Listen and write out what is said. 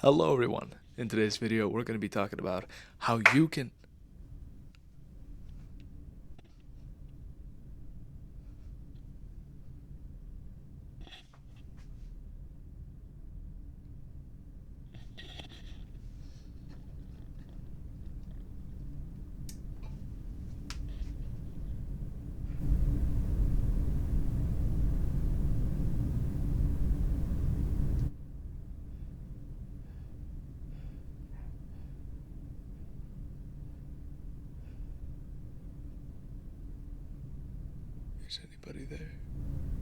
Hello everyone. In today's video, we're going to be talking about how you can... Is anybody there?